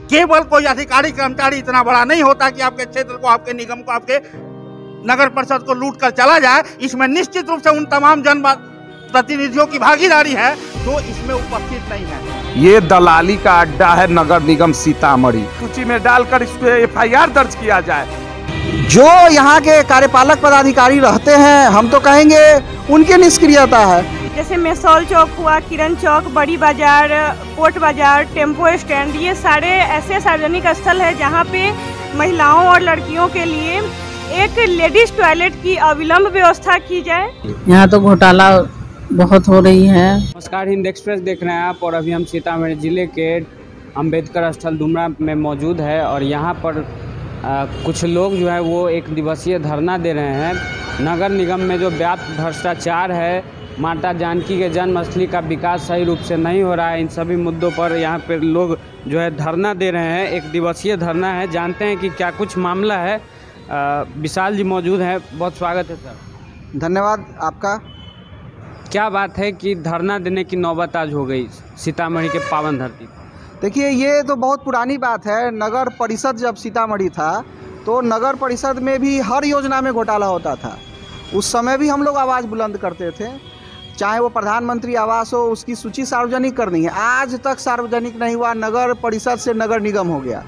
केवल कोई अधिकारी कर्मचारी इतना बड़ा नहीं होता कि आपके क्षेत्र को, आपके निगम को, आपके नगर परिषद को लूट कर चला जाए। इसमें निश्चित रूप से उन तमाम जन प्रतिनिधियों की भागीदारी है जो इसमें उपस्थित नहीं है। ये दलाली का अड्डा है नगर निगम सीतामढ़ी। सूची में डालकर इस पे FIR दर्ज किया जाए। जो यहाँ के कार्यपालक पदाधिकारी रहते हैं, हम तो कहेंगे उनकी निष्क्रियता है। जैसे मेसौल चौक हुआ, किरण चौक, बड़ी बाजार, कोर्ट बाजार, टेम्पो स्टैंड, ये सारे ऐसे सार्वजनिक स्थल है जहाँ पे महिलाओं और लड़कियों के लिए एक लेडीज टॉयलेट की अविलंब व्यवस्था की जाए। यहाँ तो घोटाला बहुत हो रही है। नमस्कार, हिंद एक्सप्रेस देख रहे हैं आप, और अभी हम सीतामढ़ी जिले के अंबेडकर स्थल डुमरा में मौजूद है और यहाँ पर कुछ लोग जो है वो एक दिवसीय धरना दे रहे हैं। नगर निगम में जो व्याप्त भ्रष्टाचार है, माता जानकी के जन्मस्थली का विकास सही रूप से नहीं हो रहा है, इन सभी मुद्दों पर यहाँ पर लोग जो है धरना दे रहे हैं। एक दिवसीय धरना है, जानते हैं कि क्या कुछ मामला है। विशाल जी मौजूद हैं, बहुत स्वागत है सर। धन्यवाद आपका। क्या बात है कि धरना देने की नौबत आज हो गई सीतामढ़ी के पावन धरती? देखिए, ये तो बहुत पुरानी बात है। नगर परिषद जब सीतामढ़ी था तो नगर परिषद में भी हर योजना में घोटाला होता था। उस समय भी हम लोग आवाज़ बुलंद करते थे, चाहे वो प्रधानमंत्री आवास हो, उसकी सूची सार्वजनिक करनी है। आज तक सार्वजनिक नहीं हुआ, नगर परिषद से नगर निगम हो गया।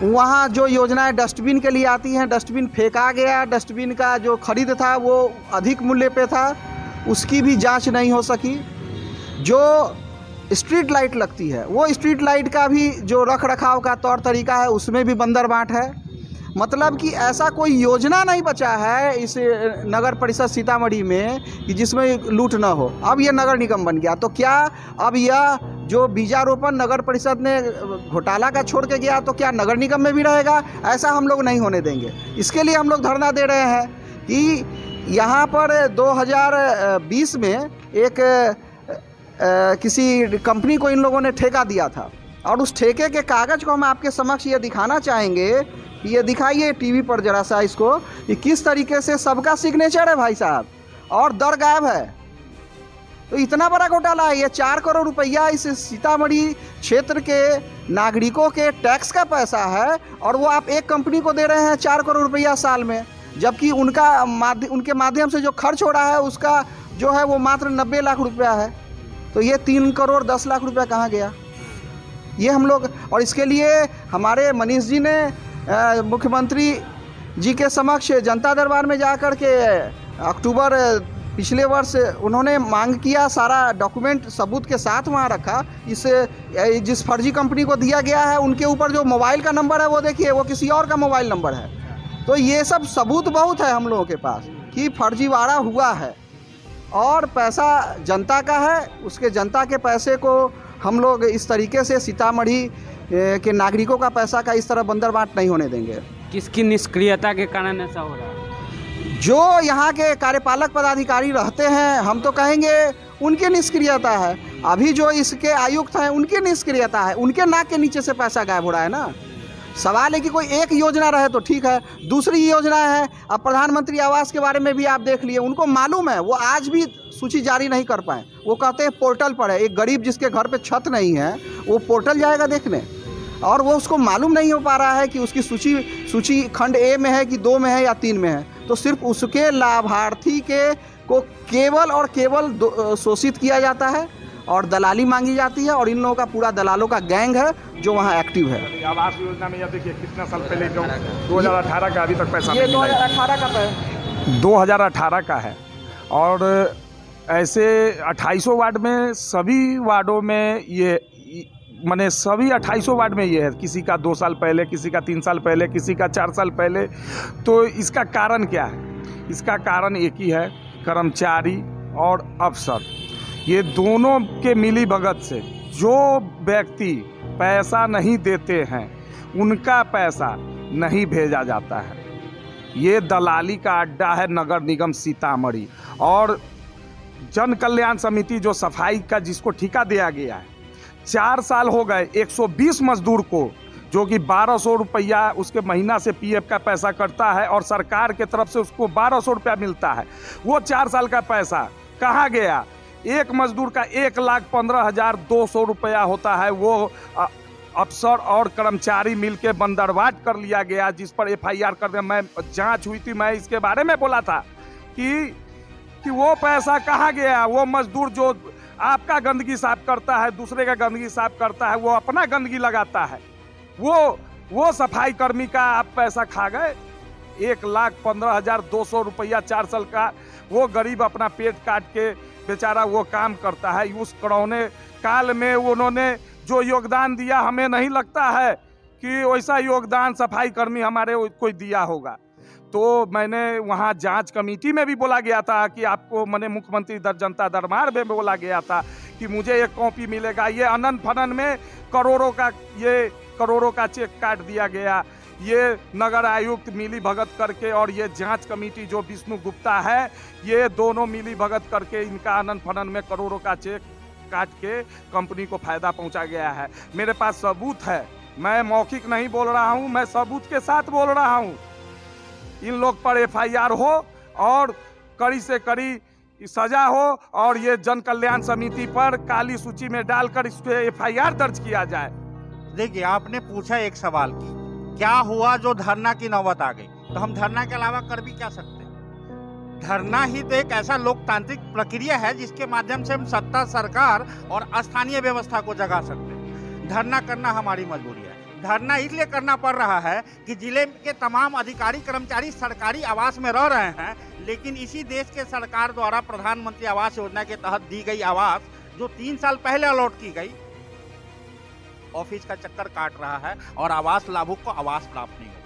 वहाँ जो योजनाएं डस्टबिन के लिए आती हैं, डस्टबिन फेंका गया। डस्टबिन का जो खरीद था वो अधिक मूल्य पे था, उसकी भी जांच नहीं हो सकी। जो स्ट्रीट लाइट लगती है, वो स्ट्रीट लाइट का भी जो रख रखाव का तौर तरीका है, उसमें भी बंदरबाट है। मतलब कि ऐसा कोई योजना नहीं बचा है इस नगर परिषद सीतामढ़ी में कि जिसमें लूट ना हो। अब ये नगर निगम बन गया, तो क्या अब यह जो बीजारोपण नगर परिषद ने घोटाला का छोड़ के गया तो क्या नगर निगम में भी रहेगा? ऐसा हम लोग नहीं होने देंगे। इसके लिए हम लोग धरना दे रहे हैं कि यहाँ पर 2020 में एक किसी कंपनी को इन लोगों ने ठेका दिया था और उस ठेके के कागज़ को हम आपके समक्ष ये दिखाना चाहेंगे कि ये दिखाइए टीवी पर ज़रा सा इसको, कि किस तरीके से सबका सिग्नेचर है भाई साहब और दर गायब है। तो इतना बड़ा घोटाला है। ये 4 करोड़ रुपया इस सीतामढ़ी क्षेत्र के नागरिकों के टैक्स का पैसा है और वो आप एक कंपनी को दे रहे हैं 4 करोड़ रुपया साल में, जबकि उनके माध्यम से जो खर्च हो रहा है उसका जो है वो मात्र 90 लाख रुपया है। तो ये 3 करोड़ 10 लाख रुपया कहाँ गया? ये हम लोग, और इसके लिए हमारे मनीष जी ने मुख्यमंत्री जी के समक्ष जनता दरबार में जाकर के अक्टूबर पिछले वर्ष उन्होंने मांग किया, सारा डॉक्यूमेंट सबूत के साथ वहाँ रखा। जिस फर्जी कंपनी को दिया गया है उनके ऊपर जो मोबाइल का नंबर है वो देखिए, वो किसी और का मोबाइल नंबर है। तो ये सब सबूत बहुत है हम लोगों के पास कि फर्जीवाड़ा हुआ है और पैसा जनता का है। उसके जनता के पैसे को हम लोग इस तरीके से सीतामढ़ी के नागरिकों का पैसा का इस तरह बंदरबाट नहीं होने देंगे। किसकी निष्क्रियता के कारण ऐसा हो रहा है? जो यहाँ के कार्यपालक पदाधिकारी रहते हैं, हम तो कहेंगे उनकी निष्क्रियता है। अभी जो इसके आयुक्त हैं उनकी निष्क्रियता है, उनके नाक के नीचे से पैसा गायब हो रहा है ना। सवाल है कि कोई एक योजना रहे तो ठीक है, दूसरी योजना है। अब प्रधानमंत्री आवास के बारे में भी आप देख लिए, उनको मालूम है, वो आज भी सूची जारी नहीं कर पाए। वो कहते हैं पोर्टल पर है। एक गरीब जिसके घर पे छत नहीं है वो पोर्टल जाएगा देखने, और वो उसको मालूम नहीं हो पा रहा है कि उसकी सूची खंड ए में है कि 2 में है या 3 में है। तो सिर्फ उसके लाभार्थी को केवल और केवल शोषित किया जाता है और दलाली मांगी जाती है, और इन लोगों का पूरा दलालों का गैंग है जो वहाँ एक्टिव है। आवास योजना में यह देखिए कितना साल पहले, 2018 का अभी तक पैसा ये 2018 का है, 2018 का है। और ऐसे 2800 वार्ड में, सभी वार्डों में ये माने सभी 2800 वार्ड में ये है। किसी का 2 साल पहले, किसी का 3 साल पहले, किसी का 4 साल पहले। तो इसका कारण क्या है? इसका कारण एक ही है, कर्मचारी और अफसर, ये दोनों के मिली भगत से जो व्यक्ति पैसा नहीं देते हैं उनका पैसा नहीं भेजा जाता है। ये दलाली का अड्डा है नगर निगम सीतामढ़ी। और जन कल्याण समिति जो सफाई का जिसको ठेका दिया गया है, 4 साल हो गए 120 मजदूर को, जो कि 1200 रुपया उसके महीना से पीएफ का पैसा कटता है और सरकार के तरफ से उसको 1200 रुपया मिलता है। वो 4 साल का पैसा कहाँ गया? एक मजदूर का 1,15,200 रुपया होता है, वो अफसर और कर्मचारी मिलके बंदरवाट कर लिया गया, जिस पर FIR कर दिया। मैं जांच हुई थी, मैं इसके बारे में बोला था कि वो पैसा कहाँ गया। वो मजदूर जो आपका गंदगी साफ करता है, दूसरे का गंदगी साफ करता है, वो अपना गंदगी लगाता है, वो सफाई कर्मी का आप पैसा खा गए। 1,15,200 रुपया 4 साल का वो गरीब अपना पेट काट के बेचारा वो काम करता है। उस कोरोना काल में उन्होंने जो योगदान दिया, हमें नहीं लगता है कि वैसा योगदान सफाई कर्मी हमारे कोई दिया होगा। तो मैंने वहाँ जांच कमेटी में भी बोला गया था कि आपको मैंने मुख्यमंत्री जनता दरबार में बोला गया था कि मुझे एक कॉपी मिलेगा। ये अनंत फनन में करोड़ों का चेक काट दिया गया। ये नगर आयुक्त मिली भगत करके और ये जांच कमेटी जो विष्णु गुप्ता है, ये दोनों मिली भगत करके इनका अनंत फनन में करोड़ों का चेक काट के कंपनी को फायदा पहुंचा गया है। मेरे पास सबूत है, मैं मौखिक नहीं बोल रहा हूं, मैं सबूत के साथ बोल रहा हूं। इन लोग पर FIR हो और कड़ी से कड़ी सजा हो और ये जन कल्याण समिति पर काली सूची में डालकर इस पे FIR दर्ज किया जाए। देखिए, आपने पूछा एक सवाल की क्या हुआ जो धरना की नौबत आ गई, तो हम धरना के अलावा कर भी क्या सकते हैं। धरना ही तो एक ऐसा लोकतांत्रिक प्रक्रिया है जिसके माध्यम से हम सत्ता, सरकार और स्थानीय व्यवस्था को जगा सकते हैं। धरना करना हमारी मजबूरी है। धरना इसलिए करना पड़ रहा है कि जिले के तमाम अधिकारी कर्मचारी सरकारी आवास में रह रहे हैं, लेकिन इसी देश के सरकार द्वारा प्रधानमंत्री आवास योजना के तहत दी गई आवास जो 3 साल पहले अलॉट की गई, ऑफिस का चक्कर काट रहा है और आवास लाभुक को आवास प्राप्त नहीं होगा।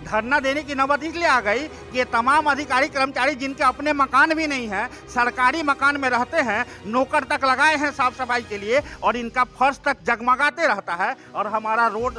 धरना देने की नौबत इसलिए आ गई कि ये तमाम अधिकारी कर्मचारी जिनके अपने मकान भी नहीं है, सरकारी मकान में रहते हैं, नौकर तक लगाए हैं साफ सफाई के लिए और इनका फर्श तक जगमगाते रहता है और हमारा रोड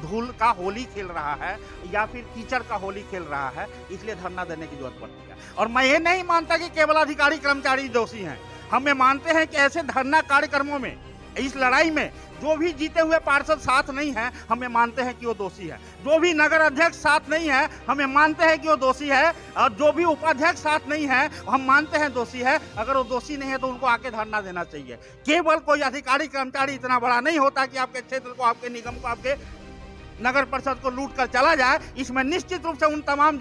धूल का होली खेल रहा है या फिर कीचड़ का होली खेल रहा है, इसलिए धरना देने की जरूरत पड़ती है। और मैं ये नहीं मानता कि केवल अधिकारी कर्मचारी दोषी हैं। हम ये मानते हैं कि ऐसे धरना कार्यक्रमों में, इस लड़ाई में जो भी जीते हुए पार्षद साथ नहीं है, हमें मानते हैं कि वो दोषी है। जो भी नगर अध्यक्ष साथ नहीं है, हमें मानते हैं कि वो दोषी है। और जो भी उपाध्यक्ष साथ नहीं है, हम मानते हैं दोषी है। अगर वो दोषी नहीं है तो उनको आके धरना देना चाहिए। केवल कोई अधिकारी कर्मचारी इतना बड़ा नहीं होता कि आपके क्षेत्र को, आपके निगम को, आपके नगर परिषद को लूट कर चला जाए। इसमें निश्चित रूप से उन तमाम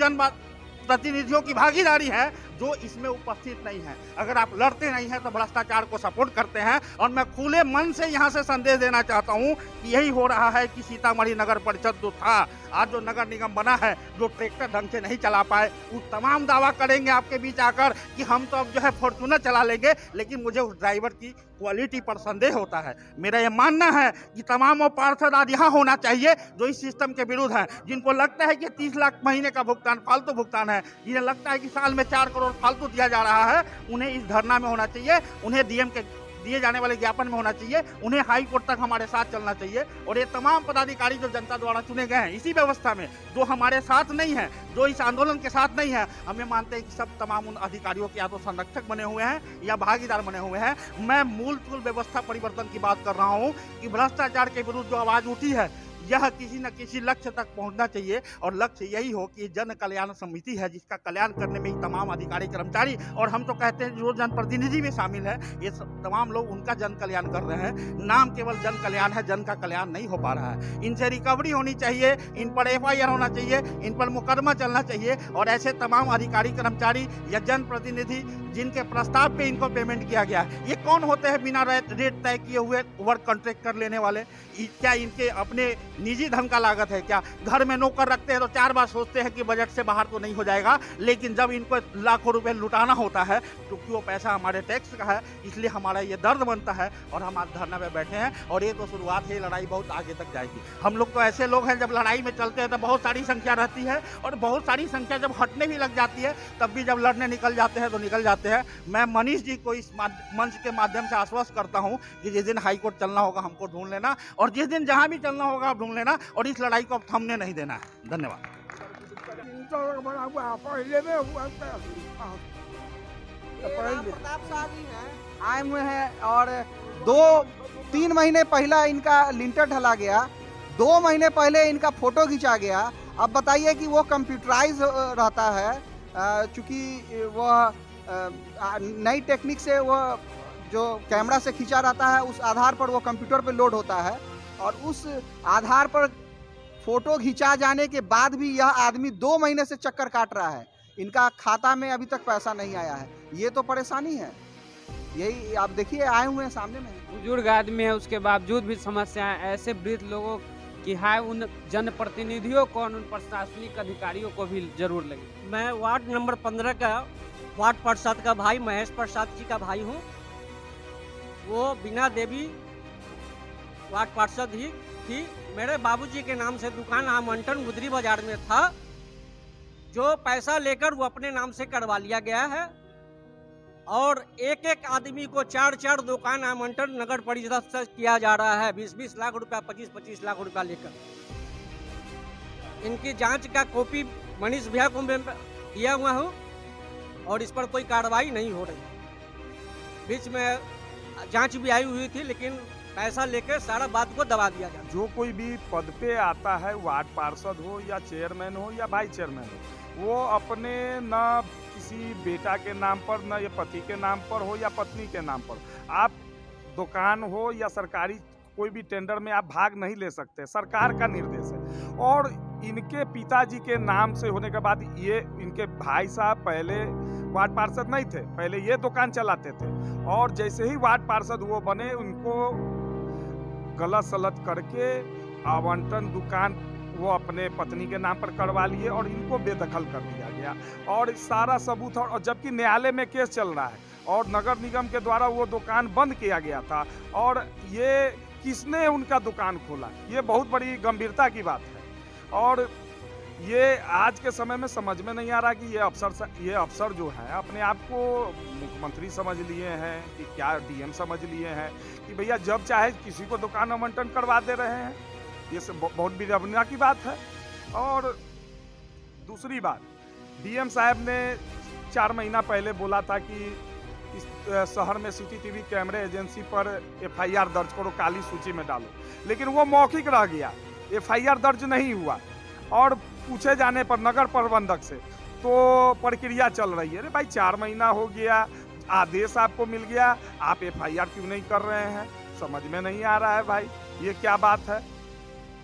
प्रतिनिधियों की भागीदारी है जो इसमें उपस्थित नहीं है। अगर आप लड़ते नहीं हैं तो भ्रष्टाचार को सपोर्ट करते हैं। और मैं खुले मन से यहाँ से संदेश देना चाहता हूँ कि यही हो रहा है कि सीतामढ़ी नगर परिषद जो था, आज जो नगर निगम बना है, जो ट्रैक्टर ढंग से नहीं चला पाए, वो तमाम दावा करेंगे आपके बीच आकर कि हम तो अब जो है फॉर्च्यूनर चला लेंगे, लेकिन मुझे उस ड्राइवर की क्वालिटी पर संदेह होता है। मेरा ये मानना है कि तमाम वो पार्षद आज यहाँ होना चाहिए जो इस सिस्टम के विरुद्ध हैं, जिनको लगता है कि 30 लाख महीने का भुगतान फालतू भुगतान है, जिन्हें लगता है कि साल में 4 करोड़ फालतू दिया जा रहा है, उन्हें इस धरना में होना चाहिए, उन्हें DM के दिए जाने वाले ज्ञापन में होना चाहिए, उन्हें हाई कोर्ट तक हमारे साथ चलना चाहिए। और ये तमाम पदाधिकारी जो जनता द्वारा चुने गए हैं इसी व्यवस्था में, जो हमारे साथ नहीं है, जो इस आंदोलन के साथ नहीं है, हमें मानते हैं कि सब तमाम उन अधिकारियों के या तो संरक्षक बने हुए हैं या भागीदार बने हुए हैं। मैं मूल व्यवस्था परिवर्तन की बात कर रहा हूँ कि भ्रष्टाचार के विरुद्ध जो आवाज उठी है, यह किसी न किसी लक्ष्य तक पहुंचना चाहिए। और लक्ष्य यही हो कि जन कल्याण समिति है जिसका कल्याण करने में ही तमाम अधिकारी कर्मचारी, और हम तो कहते हैं जो जनप्रतिनिधि भी शामिल है, ये तमाम लोग उनका जन कल्याण कर रहे हैं। नाम केवल जन कल्याण है, जन का कल्याण नहीं हो पा रहा है। इनसे रिकवरी होनी चाहिए, इन पर FIR होना चाहिए, इन पर मुकदमा चलना चाहिए। और ऐसे तमाम अधिकारी कर्मचारी या जनप्रतिनिधि जिनके प्रस्ताव पे इनको पेमेंट किया गया है, ये कौन होते हैं बिना रेट तय किए हुए वर्क कॉन्ट्रैक्ट कर लेने वाले? क्या इनके अपने निजी धन का लागत है क्या? घर में नौकर रखते हैं तो 4 बार सोचते हैं कि बजट से बाहर तो नहीं हो जाएगा, लेकिन जब इनको लाखों रुपए लुटाना होता है क्योंकि वो पैसा हमारे टैक्स का है, इसलिए हमारा ये दर्द बनता है और हम आज धरना में बैठे हैं। और ये तो शुरुआत है, लड़ाई बहुत आगे तक जाएगी। हम लोग तो ऐसे लोग हैं, जब लड़ाई में चलते हैं तो बहुत सारी संख्या रहती है और बहुत सारी संख्या जब हटने भी लग जाती है तब भी जब लड़ने निकल जाते हैं तो निकल जाते हैं। मैं मनीष जी को इस मंच के माध्यम से आश्वस्त करता हूँ कि जिस दिन हाईकोर्ट चलना होगा हमको ढूंढ लेना, और जिस दिन जहाँ भी चलना होगा आप ढूंढ लेना, और इस लड़ाई को अब थमने नहीं देना है। धन्यवाद। प्रताप शाह जी हैं, आए हुए हैं और 2-3 महीने पहला इनका लिंटर ढला गया, 2 महीने पहले इनका फोटो खींचा गया। अब बताइए कि वो कंप्यूटराइज रहता है, चूँकि वह नई टेक्निक से वो जो कैमरा से खींचा रहता है उस आधार पर वो कंप्यूटर पे लोड होता है। और उस आधार पर फोटो खिंचा जाने के बाद भी यह आदमी 2 महीने से चक्कर काट रहा है। इनका खाता में अभी तक पैसा नहीं आया है। ये तो परेशानी है। यही आप देखिए, आए हुए हैं सामने में। बुजुर्ग आदमी है, उसके बावजूद भी समस्याएं ऐसे वृद्ध लोगों की है। उन जनप्रतिनिधियों को, उन प्रशासनिक अधिकारियों को भी जरूर लगे। मैं वार्ड नंबर 15 का वार्ड पार्षद का भाई महेश प्रसाद जी का भाई हूँ। वो बीना देवी वार्ड पार्षद ही थी। मेरे बाबूजी के नाम से दुकान आमंटन गुदरी बाजार में था, जो पैसा लेकर वो अपने नाम से करवा लिया गया है। और एक एक आदमी को 4-4 दुकान आवंटन नगर परिषद से किया जा रहा है, 20-20 लाख रुपया, 25-25 लाख रुपया लेकर। इनकी जांच का कॉपी मनीष भैया को मैं दिया हुआ हूँ और इस पर कोई कार्रवाई नहीं हो रही। बीच में जांच भी आई हुई थी, लेकिन पैसा लेकर सारा बात को दबा दिया जाता है। जो कोई भी पद पे आता है, वार्ड पार्षद हो या चेयरमैन हो या वाइस चेयरमैन हो, वो अपने न किसी बेटा के नाम पर, न ये पति के नाम पर हो या पत्नी के नाम पर, आप दुकान हो या सरकारी कोई भी टेंडर में आप भाग नहीं ले सकते। सरकार का निर्देश है। और इनके पिताजी के नाम से होने के बाद, ये इनके भाई साहब पहले वार्ड पार्षद नहीं थे, पहले ये दुकान चलाते थे। और जैसे ही वार्ड पार्षद वो बने, उनको गलत सलत करके आवंटन दुकान वो अपने पत्नी के नाम पर करवा लिए और इनको बेदखल कर दिया गया। और सारा सबूत, और जबकि न्यायालय में केस चल रहा है और नगर निगम के द्वारा वो दुकान बंद किया गया था। और ये किसने उनका दुकान खोला, ये बहुत बड़ी गंभीरता की बात है। और ये आज के समय में समझ में नहीं आ रहा कि ये अफसर जो है अपने आप को मुख्यमंत्री समझ लिए हैं कि क्या डीएम समझ लिए हैं कि भैया जब चाहे किसी को दुकान आवंटन करवा दे रहे हैं। ये सब बहुत विडंबना की बात है। और दूसरी बात, डीएम साहब ने 4 महीना पहले बोला था कि इस शहर में सीसीटीवी कैमरे एजेंसी पर एफआईआर दर्ज करो, काली सूची में डालो, लेकिन वो मौखिक रह गया, एफआईआर दर्ज नहीं हुआ। और पूछे जाने पर नगर प्रबंधक से तो प्रक्रिया चल रही है। अरे भाई 4 महीना हो गया, आदेश आपको मिल गया, आप एफआईआर क्यों नहीं कर रहे हैं? समझ में नहीं आ रहा है भाई, ये क्या बात है।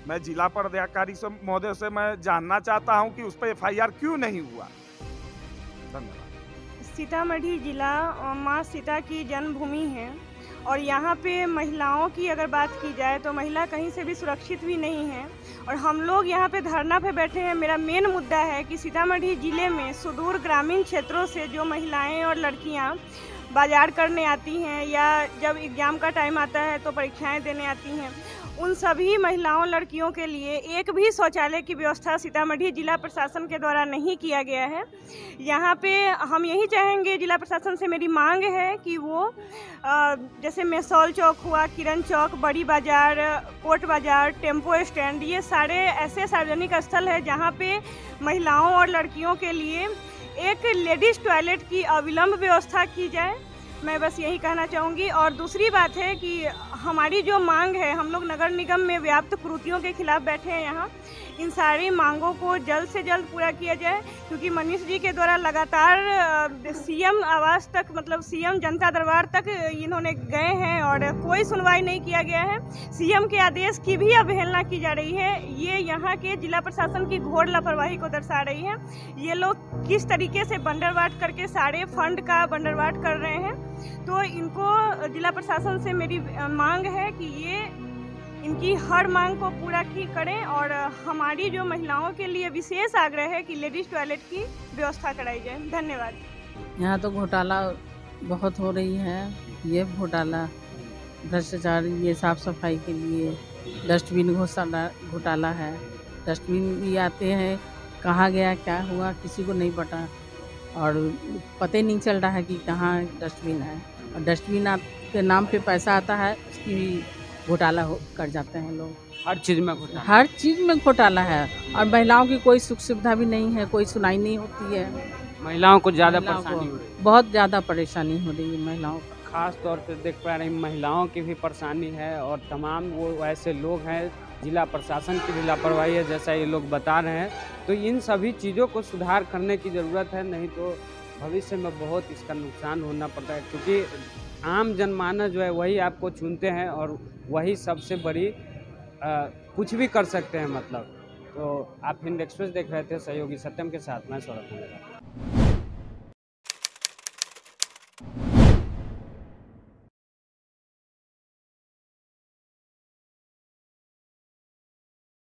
मैं जिला पदाधिकारी से महोदय से मैं जानना चाहता हूं कि उस पर एफआईआर क्यों नहीं हुआ। धन्यवाद। सीतामढ़ी जिला माँ सीता की जन्मभूमि है और यहाँ पे महिलाओं की अगर बात की जाए तो महिला कहीं से भी सुरक्षित भी नहीं है। और हम लोग यहाँ पे धरना पे बैठे हैं। मेरा मेन मुद्दा है कि सीतामढ़ी ज़िले में सुदूर ग्रामीण क्षेत्रों से जो महिलाएं और लड़कियाँ बाजार करने आती हैं या जब एग्ज़ाम का टाइम आता है तो परीक्षाएं देने आती हैं, उन सभी महिलाओं लड़कियों के लिए एक भी शौचालय की व्यवस्था सीतामढ़ी जिला प्रशासन के द्वारा नहीं किया गया है। यहाँ पे हम यही चाहेंगे, जिला प्रशासन से मेरी मांग है कि वो जैसे मेसौल चौक हुआ, किरण चौक, बड़ी बाज़ार, कोट बाज़ार, टेम्पो स्टैंड, ये सारे ऐसे सार्वजनिक स्थल है जहाँ पे महिलाओं और लड़कियों के लिए एक लेडीज़ टॉयलेट की अविलंब व्यवस्था की जाए। मैं बस यही कहना चाहूँगी। और दूसरी बात है कि हमारी जो मांग है, हम लोग नगर निगम में व्याप्त कुरीतियों के खिलाफ बैठे हैं यहाँ। इन सारी मांगों को जल्द से जल्द पूरा किया जाए, क्योंकि मनीष जी के द्वारा लगातार सीएम आवास तक, मतलब सीएम जनता दरबार तक इन्होंने गए हैं और कोई सुनवाई नहीं किया गया है। सीएम के आदेश की भी अवहेलना की जा रही है। ये यहाँ के जिला प्रशासन की घोर लापरवाही को दर्शा रही है। ये लोग किस तरीके से बंडरवाट करके सारे फंड का बंडरवाट कर रहे हैं। तो इनको जिला प्रशासन से मेरी मांग है कि ये इनकी हर मांग को पूरा करें। और हमारी जो महिलाओं के लिए विशेष आग्रह है कि लेडीज टॉयलेट की व्यवस्था कराई जाए। धन्यवाद। यहाँ तो घोटाला बहुत हो रही है। ये घोटाला, भ्रष्टाचार, ये साफ सफाई के लिए डस्टबिन घोटाला है। डस्टबिन भी आते हैं, कहाँ गया, क्या हुआ, किसी को नहीं पता और पता ही नहीं चल रहा है कि कहाँ डस्टबिन है। और डस्टबिन के नाम पे पैसा आता है, उसकी भी घोटाला कर जाते हैं लोग। हर चीज़ में घोटाला, हर चीज़ में घोटाला है। और महिलाओं की कोई सुख सुविधा भी नहीं है, कोई सुनाई नहीं होती है। महिलाओं को ज़्यादा परेशानी हो रही है, बहुत ज़्यादा परेशानी हो रही है महिलाओं को। खास तौर पे देख पा रहे हैं महिलाओं की भी परेशानी है। और तमाम वो ऐसे लोग हैं, जिला प्रशासन की भी लापरवाही है जैसा ये लोग बता रहे हैं। तो इन सभी चीज़ों को सुधार करने की ज़रूरत है, नहीं तो भविष्य में बहुत इसका नुकसान होना पड़ता है। क्योंकि आम जनमानस जो है वही आपको चुनते हैं और वही सबसे बड़ी कुछ भी कर सकते हैं मतलब। तो आप हिंद एक्सप्रेस देख रहे थे सहयोगी सत्यम के साथ, मैं सौरभ।